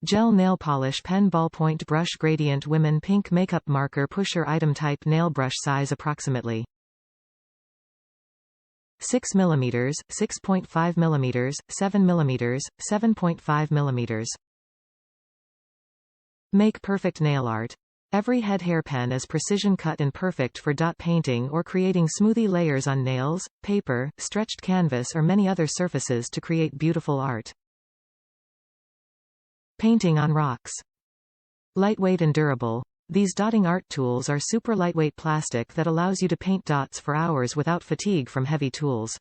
Gel nail polish pen ballpoint brush gradient women pink makeup marker pusher item type nail brush size approximately 6 mm, 6.5 mm, 7 mm, 7.5 mm. Make perfect nail art. Every head hair pen is precision cut and perfect for dot painting or creating smoothie layers on nails, paper, stretched canvas or many other surfaces to create beautiful art. Painting on rocks. Lightweight and durable. These dotting art tools are super lightweight plastic that allows you to paint dots for hours without fatigue from heavy tools.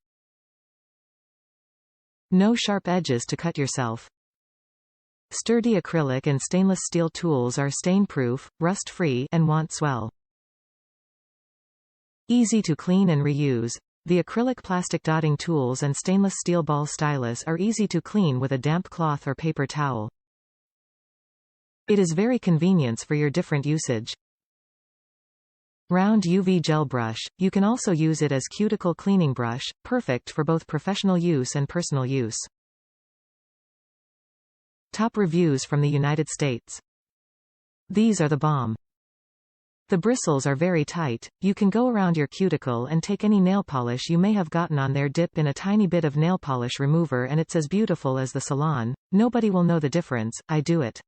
No sharp edges to cut yourself. Sturdy acrylic and stainless steel tools are stain-proof, rust-free, and wont swell. Easy to clean and reuse. The acrylic plastic dotting tools and stainless steel ball stylus are easy to clean with a damp cloth or paper towel. It is very convenient for your different usage. Round UV gel brush. You can also use it as cuticle cleaning brush, perfect for both professional use and personal use. Top reviews from the United States. These are the bomb. The bristles are very tight. You can go around your cuticle and take any nail polish you may have gotten on there, dip in a tiny bit of nail polish remover, and it's as beautiful as the salon. Nobody will know the difference. I do it.